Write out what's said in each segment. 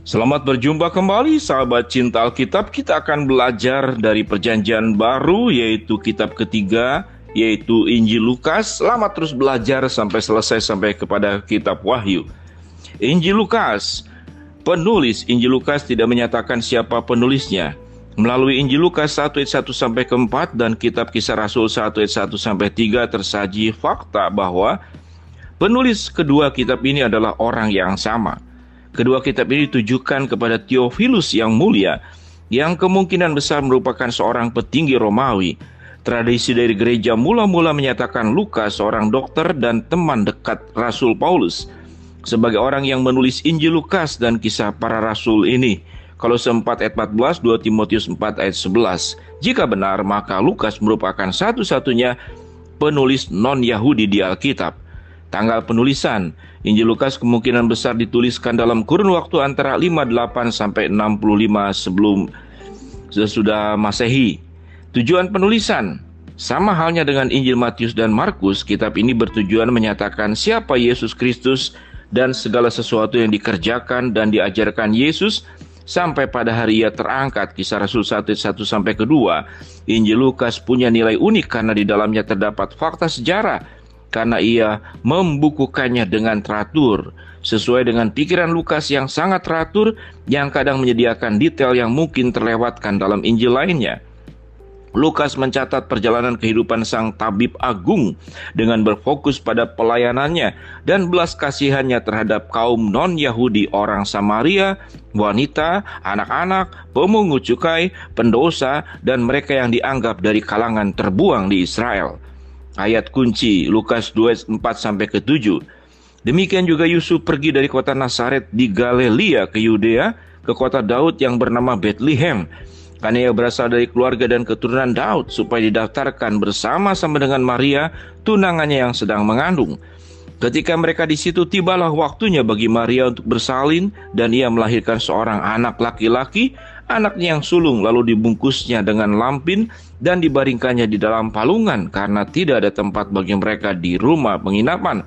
Selamat berjumpa kembali sahabat cinta Alkitab. Kita akan belajar dari perjanjian baru, yaitu kitab ketiga, yaitu Injil Lukas. Selamat terus belajar sampai selesai, sampai kepada kitab Wahyu. Injil Lukas. Penulis Injil Lukas tidak menyatakan siapa penulisnya. Melalui Injil Lukas 1 ayat 1 sampai ke 4 dan kitab Kisah Rasul 1 ayat 1 sampai 3 tersaji fakta bahwa penulis kedua kitab ini adalah orang yang sama. Kedua kitab ini ditujukan kepada Theophilus yang mulia, yang kemungkinan besar merupakan seorang petinggi Romawi. Tradisi dari gereja mula-mula menyatakan Lukas seorang dokter dan teman dekat Rasul Paulus sebagai orang yang menulis Injil Lukas dan kisah para rasul ini. Kolose 4 ayat 14, 2 Timotius 4 ayat 11. Jika benar, maka Lukas merupakan satu-satunya penulis non-Yahudi di Alkitab. Tanggal penulisan Injil Lukas kemungkinan besar dituliskan dalam kurun waktu antara 58 sampai 65 sebelum sesudah Masehi. Tujuan penulisan sama halnya dengan Injil Matius dan Markus. Kitab ini bertujuan menyatakan siapa Yesus Kristus dan segala sesuatu yang dikerjakan dan diajarkan Yesus sampai pada hari Ia terangkat. Kisah Rasul 1 sampai kedua. Injil Lukas punya nilai unik karena di dalamnya terdapat fakta sejarah, karena ia membukukannya dengan teratur, sesuai dengan pikiran Lukas yang sangat teratur, yang kadang menyediakan detail yang mungkin terlewatkan dalam Injil lainnya. Lukas mencatat perjalanan kehidupan sang tabib agung dengan berfokus pada pelayanannya dan belas kasihannya terhadap kaum non-Yahudi, orang Samaria, wanita, anak-anak, pemungut cukai, pendosa, dan mereka yang dianggap dari kalangan terbuang di Israel. Ayat kunci Lukas 2 4 sampai ke 7. Demikian juga Yusuf pergi dari kota Nazaret di Galilea ke Yudea, ke kota Daud yang bernama Bethlehem, karena ia berasal dari keluarga dan keturunan Daud, supaya didaftarkan bersama-sama dengan Maria, tunangannya yang sedang mengandung. Ketika mereka di situ, tibalah waktunya bagi Maria untuk bersalin, dan ia melahirkan seorang anak laki-laki, anaknya yang sulung, lalu dibungkusnya dengan lampin dan dibaringkannya di dalam palungan, karena tidak ada tempat bagi mereka di rumah penginapan.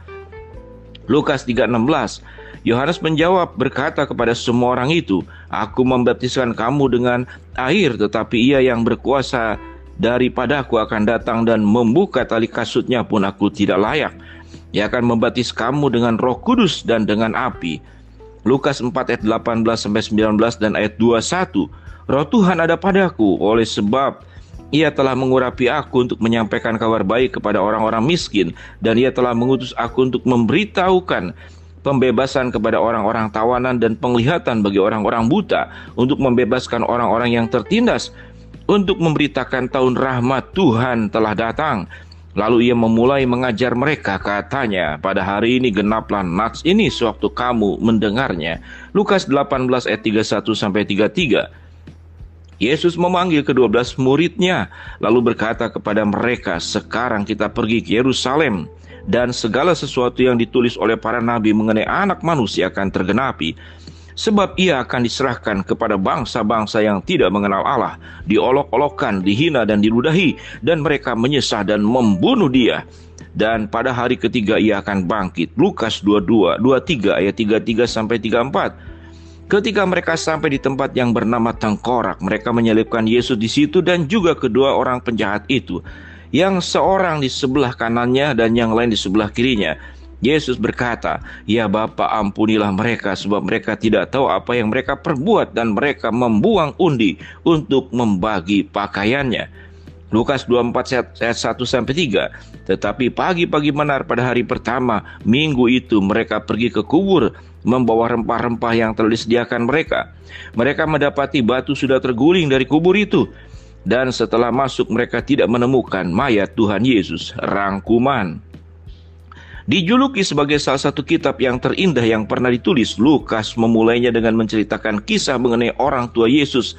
Lukas 3:16. Yohanes menjawab berkata kepada semua orang itu, "Aku membaptiskan kamu dengan air, tetapi Ia yang berkuasa daripadaku akan datang dan membuka tali kasutnya pun aku tidak layak. Ia akan membaptis kamu dengan Roh Kudus dan dengan api." Lukas 4 ayat 18 sampai 19 dan ayat 21. Roh Tuhan ada padaku, oleh sebab Ia telah mengurapi aku untuk menyampaikan kabar baik kepada orang-orang miskin, dan Ia telah mengutus aku untuk memberitahukan pembebasan kepada orang-orang tawanan dan penglihatan bagi orang-orang buta, untuk membebaskan orang-orang yang tertindas, untuk memberitakan tahun rahmat Tuhan telah datang. Lalu ia memulai mengajar mereka, katanya, "Pada hari ini genaplah nats ini sewaktu kamu mendengarnya." Lukas 18 ayat 31 sampai 33. Yesus memanggil ke-12 muridnya, lalu berkata kepada mereka, "Sekarang kita pergi ke Yerusalem, dan segala sesuatu yang ditulis oleh para nabi mengenai Anak Manusia akan tergenapi. Sebab Ia akan diserahkan kepada bangsa-bangsa yang tidak mengenal Allah, diolok-olokkan, dihina dan diludahi, dan mereka menyesah dan membunuh Dia. Dan pada hari ketiga Ia akan bangkit." Lukas 23 ayat 33 sampai 34. Ketika mereka sampai di tempat yang bernama Tengkorak, mereka menyelipkan Yesus di situ dan juga kedua orang penjahat itu, yang seorang di sebelah kanannya dan yang lain di sebelah kirinya. Yesus berkata, "Ya Bapa, ampunilah mereka, sebab mereka tidak tahu apa yang mereka perbuat." Dan mereka membuang undi untuk membagi pakaiannya. Lukas 24 ayat 1 sampai 3. Tetapi pagi-pagi benar pada hari pertama minggu itu, mereka pergi ke kubur membawa rempah-rempah yang telah disediakan mereka. Mereka mendapati batu sudah terguling dari kubur itu, dan setelah masuk mereka tidak menemukan mayat Tuhan Yesus. Rangkuman. Dijuluki sebagai salah satu kitab yang terindah yang pernah ditulis, Lukas memulainya dengan menceritakan kisah mengenai orang tua Yesus,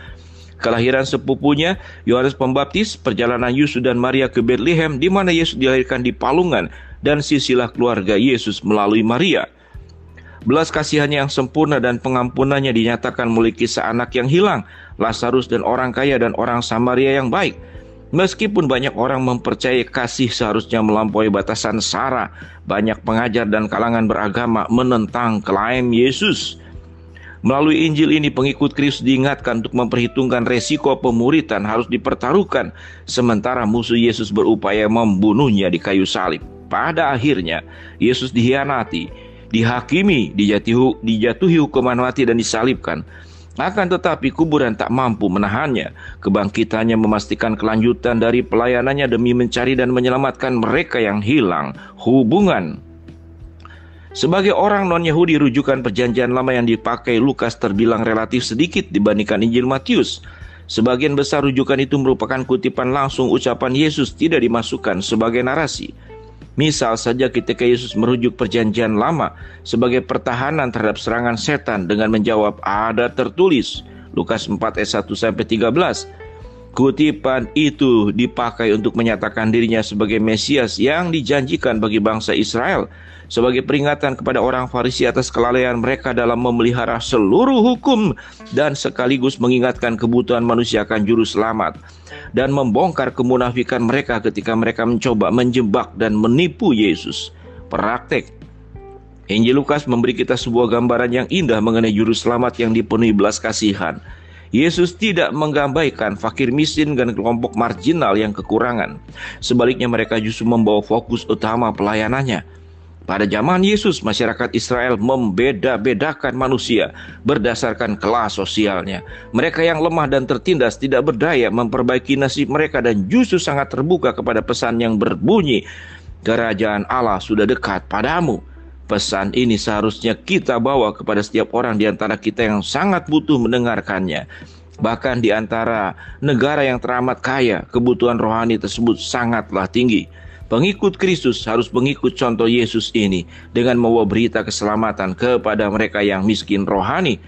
kelahiran sepupunya Yohanes Pembaptis, perjalanan Yusuf dan Maria ke Bethlehem di mana Yesus dilahirkan di palungan, dan silsilah keluarga Yesus melalui Maria. Belas kasihannya yang sempurna dan pengampunannya dinyatakan melalui kisah anak yang hilang, Lazarus, dan orang kaya dan orang Samaria yang baik. Meskipun banyak orang mempercayai kasih seharusnya melampaui batasan sara, banyak pengajar dan kalangan beragama menentang klaim Yesus. Melalui Injil ini pengikut Kristus diingatkan untuk memperhitungkan resiko pemuritan harus dipertaruhkan, sementara musuh Yesus berupaya membunuhnya di kayu salib. Pada akhirnya Yesus dihianati, dihakimi, dijatuhi hukuman mati dan disalibkan. Akan tetapi kuburan tak mampu menahannya. Kebangkitannya memastikan kelanjutan dari pelayanannya demi mencari dan menyelamatkan mereka yang hilang hubungan. Sebagai orang non-Yahudi, rujukan perjanjian lama yang dipakai Lukas terbilang relatif sedikit dibandingkan Injil Matius. Sebagian besar rujukan itu merupakan kutipan langsung ucapan Yesus, tidak dimasukkan sebagai narasi. Misal saja ketika Yesus merujuk perjanjian lama sebagai pertahanan terhadap serangan setan dengan menjawab, ada tertulis, Lukas 4 ayat 1-13. Kutipan itu dipakai untuk menyatakan dirinya sebagai Mesias yang dijanjikan bagi bangsa Israel, sebagai peringatan kepada orang Farisi atas kelalaian mereka dalam memelihara seluruh hukum, dan sekaligus mengingatkan kebutuhan manusia akan juru selamat, dan membongkar kemunafikan mereka ketika mereka mencoba menjebak dan menipu Yesus. Praktek Injil Lukas memberi kita sebuah gambaran yang indah mengenai juru selamat yang dipenuhi belas kasihan. Yesus tidak menggabaikan fakir miskin dan kelompok marginal yang kekurangan. Sebaliknya mereka justru membawa fokus utama pelayanannya. Pada zaman Yesus, masyarakat Israel membeda-bedakan manusia berdasarkan kelas sosialnya. Mereka yang lemah dan tertindas tidak berdaya memperbaiki nasib mereka dan justru sangat terbuka kepada pesan yang berbunyi, kerajaan Allah sudah dekat padamu. Pesan ini seharusnya kita bawa kepada setiap orang di antara kita yang sangat butuh mendengarkannya. Bahkan di antara negara yang teramat kaya, kebutuhan rohani tersebut sangatlah tinggi. Pengikut Kristus harus mengikut contoh Yesus ini dengan membawa berita keselamatan kepada mereka yang miskin rohani.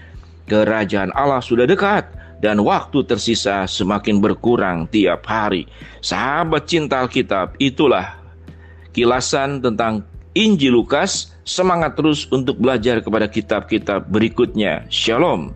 Kerajaan Allah sudah dekat dan waktu tersisa semakin berkurang tiap hari. Sahabat cinta Alkitab, itulah kilasan tentang Injil Lukas. Semangat terus untuk belajar kepada kitab-kitab berikutnya. Shalom.